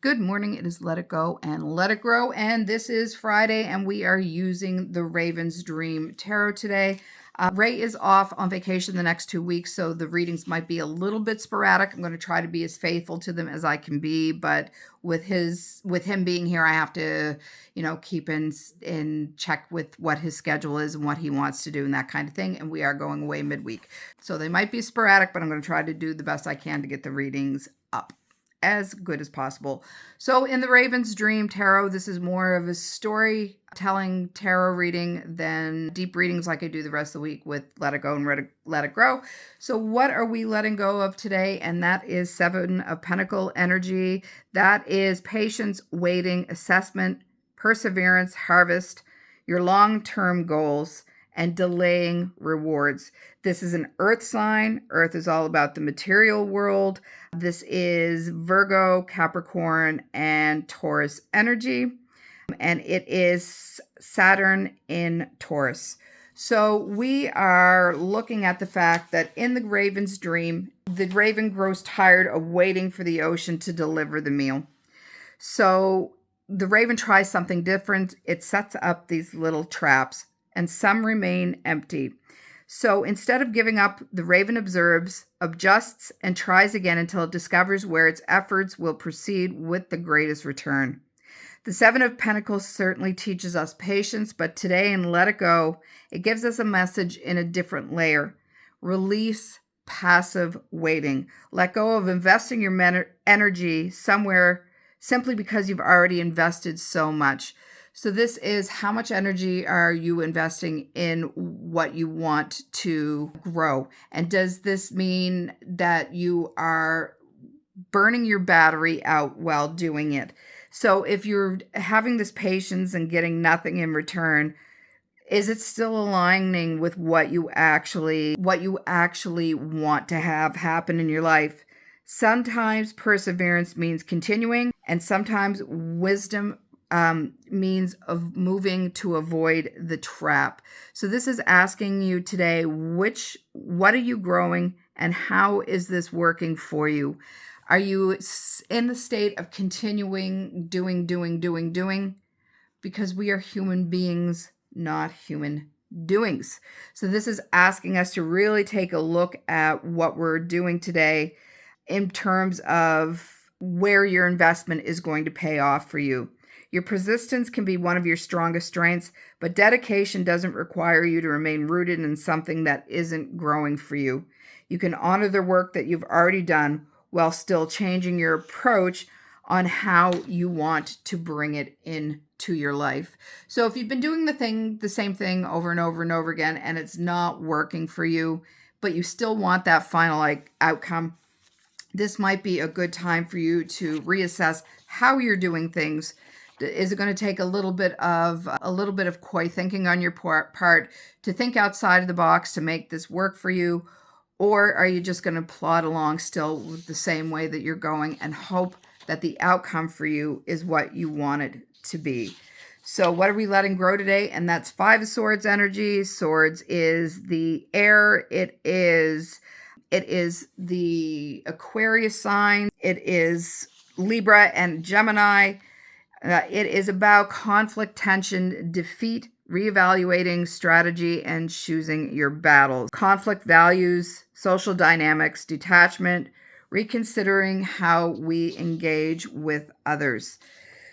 Good morning. It is Let It Go and Let It Grow. And this is Friday, and we are using the Raven's Dream Tarot today. Ray is off on vacation the next 2 weeks, so the readings might be a little bit sporadic. I'm going to try to be as faithful to them as I can be, but with him being here, I have to, keep in check with what his schedule is and what he wants to do and that kind of thing. And we are going away midweek, so they might be sporadic, but I'm going to try to do the best I can to get the readings up as good as possible. So in the Raven's Dream Tarot, this is more of a storytelling tarot reading than deep readings like I do the rest of the week with Let It Go and Let It Grow. So what are we letting go of today? And that is Seven of Pentacles energy. That is patience, waiting, assessment, perseverance, harvest, your long-term goals, and delaying rewards. This is an earth sign. Earth is all about the material world. This is Virgo, Capricorn, and Taurus energy. And it is Saturn in Taurus. So we are looking at the fact that in the Raven's dream, the raven grows tired of waiting for the ocean to deliver the meal. So the raven tries something different. It sets up these little traps, and some remain empty. So instead of giving up, the raven observes, adjusts, and tries again until it discovers where its efforts will proceed with the greatest return. The Seven of Pentacles certainly teaches us patience, but today in Let It Go, it gives us a message in a different layer. Release passive waiting. Let go of investing your energy somewhere simply because you've already invested so much. So this is, how much energy are you investing in what you want to grow? And does this mean that you are burning your battery out while doing it? So if you're having this patience and getting nothing in return, is it still aligning with what you actually want to have happen in your life? Sometimes perseverance means continuing, and sometimes wisdom means of moving to avoid the trap. So this is asking you today, what are you growing and how is this working for you? Are you in the state of continuing doing? Because we are human beings, not human doings. So this is asking us to really take a look at what we're doing today in terms of where your investment is going to pay off for you. Your persistence can be one of your strongest strengths, but dedication doesn't require you to remain rooted in something that isn't growing for you. You can honor the work that you've already done while still changing your approach on how you want to bring it into your life. So if you've been doing the same thing over and over and over again, and it's not working for you, but you still want that final outcome, this might be a good time for you to reassess how you're doing things. Is it going to take a little bit of coy thinking on your part to think outside of the box to make this work for you? Or are you just going to plod along still with the same way that you're going and hope that the outcome for you is what you want it to be? So what are we letting grow today? And that's Five of Swords energy. Swords is the air. It is the Aquarius sign. It is Libra and Gemini. It is about conflict, tension, defeat, reevaluating strategy, and choosing your battles. Conflict values, social dynamics, detachment, reconsidering how we engage with others.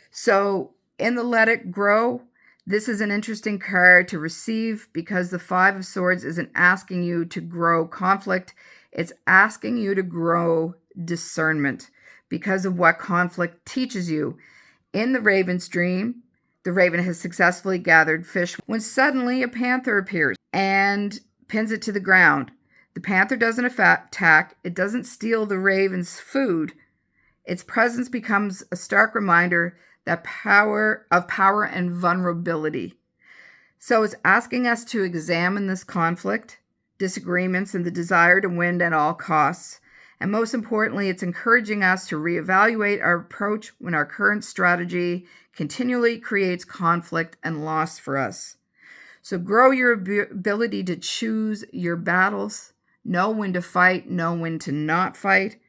So in the Let It Grow, this is an interesting card to receive because the Five of Swords isn't asking you to grow conflict. It's asking you to grow discernment because of what conflict teaches you. In the Raven's dream, the raven has successfully gathered fish when suddenly a panther appears and pins it to the ground. The panther doesn't attack. It doesn't steal the raven's food. Its presence becomes a stark reminder that power and vulnerability. So it's asking us to examine this conflict, disagreements, and the desire to win at all costs. And most importantly, it's encouraging us to reevaluate our approach when our current strategy continually creates conflict and loss for us. So grow your ability to choose your battles, know when to fight, know when to not fight.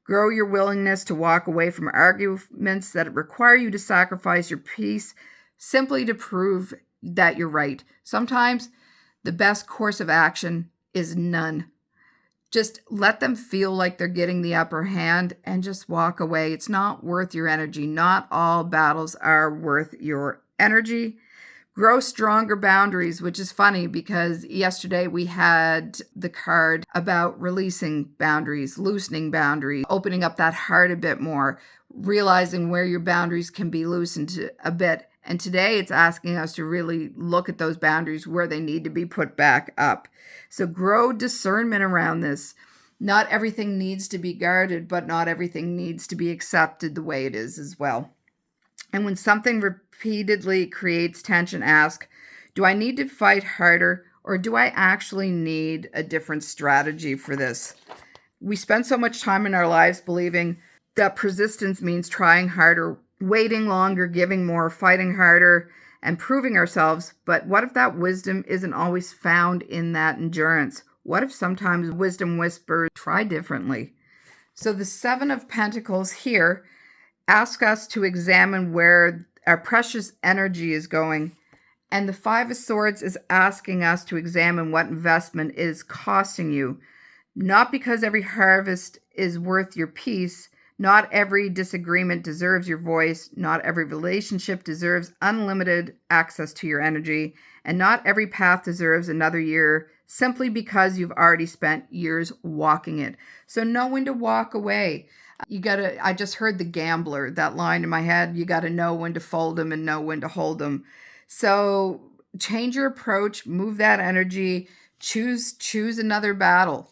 Grow your willingness to walk away from arguments that require you to sacrifice your peace simply to prove that you're right. Sometimes the best course of action is none. Just let them feel like they're getting the upper hand and just walk away. It's not worth your energy. Not all battles are worth your energy. Grow stronger boundaries, which is funny because yesterday we had the card about releasing boundaries, loosening boundaries, opening up that heart a bit more, realizing where your boundaries can be loosened a bit. And today it's asking us to really look at those boundaries where they need to be put back up. So grow discernment around this. Not everything needs to be guarded, but not everything needs to be accepted the way it is as well. And when something repeatedly creates tension, ask, do I need to fight harder or do I actually need a different strategy for this? We spend so much time in our lives believing that persistence means trying harder, waiting longer, giving more, fighting harder, and proving ourselves. But what if that wisdom isn't always found in that endurance? What if sometimes wisdom whispers, try differently? So the Seven of Pentacles here ask us to examine where our precious energy is going. And the Five of Swords is asking us to examine what investment is costing you. Not because every harvest is worth your peace. Not every disagreement deserves your voice. Not every relationship deserves unlimited access to your energy. And not every path deserves another year simply because you've already spent years walking it. So know when to walk away. I just heard the gambler, that line in my head, you got to know when to fold them and know when to hold them. So change your approach, move that energy, choose another battle,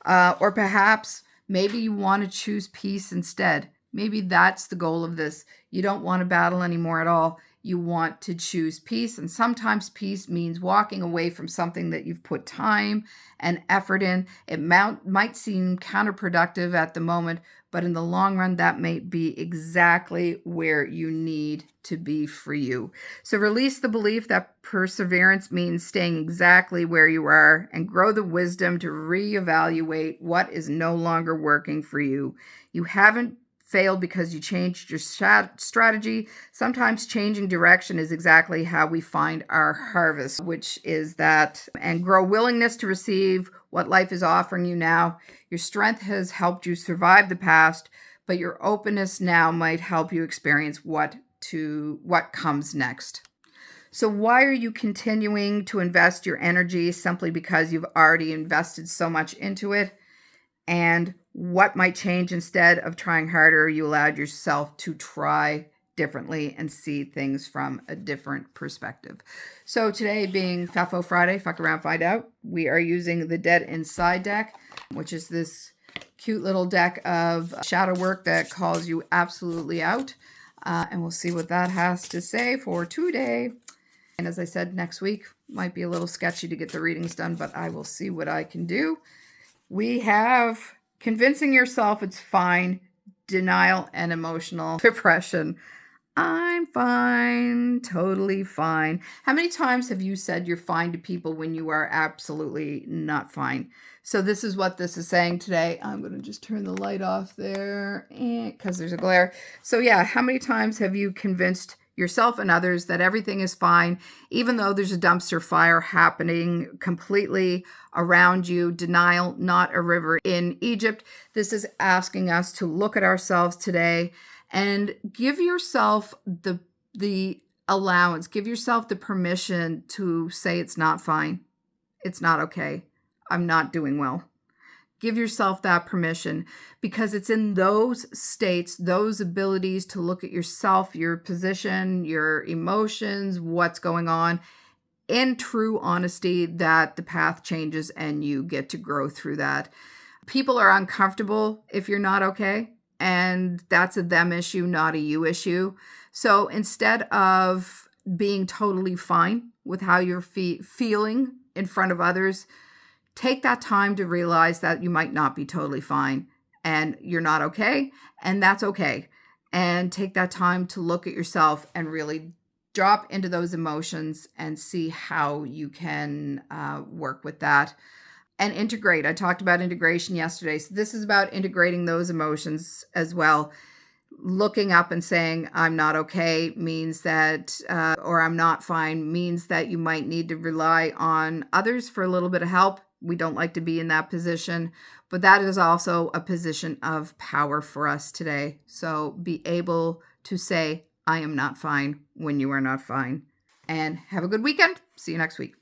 or perhaps maybe you want to choose peace instead. Maybe that's the goal of this. You don't want to battle anymore at all. You want to choose peace. And sometimes peace means walking away from something that you've put time and effort in. It might seem counterproductive at the moment, but in the long run, that may be exactly where you need to be for you. So release the belief that perseverance means staying exactly where you are and grow the wisdom to reevaluate what is no longer working for you. You haven't failed because you changed your strategy. Sometimes changing direction is exactly how we find our harvest, which is that, and grow willingness to receive what life is offering you now. Your strength has helped you survive the past, but your openness now might help you experience what comes next. So why are you continuing to invest your energy simply because you've already invested so much into it? And what might change instead of trying harder? You allowed yourself to try differently and see things from a different perspective. So today being FAFO Friday, fuck around, find out, we are using the Dead Inside deck, which is this cute little deck of shadow work that calls you absolutely out. And we'll see what that has to say for today. And as I said, next week might be a little sketchy to get the readings done, but I will see what I can do. We have convincing yourself it's fine, denial, and emotional depression. I'm fine, totally fine. How many times have you said you're fine to people when you are absolutely not fine? So this is what this is saying today. I'm going to just turn the light off there because there's a glare. So yeah, how many times have you convinced yourself and others that everything is fine, even though there's a dumpster fire happening completely around you? Denial, not a river in Egypt. This is asking us to look at ourselves today and give yourself the allowance, give yourself the permission to say it's not fine. It's not okay. I'm not doing well. Give yourself that permission, because it's in those states, those abilities to look at yourself, your position, your emotions, what's going on, in true honesty, that the path changes and you get to grow through that. People are uncomfortable if you're not okay, and that's a them issue, not a you issue. So instead of being totally fine with how you're feeling in front of others, take that time to realize that you might not be totally fine and you're not okay, and that's okay. And take that time to look at yourself and really drop into those emotions and see how you can work with that. and integrate. I talked about integration yesterday. So this is about integrating those emotions as well. Looking up and saying, I'm not okay means that, or I'm not fine means that you might need to rely on others for a little bit of help. We don't like to be in that position, but that is also a position of power for us today. So be able to say, I am not fine when you are not fine. And have a good weekend. See you next week.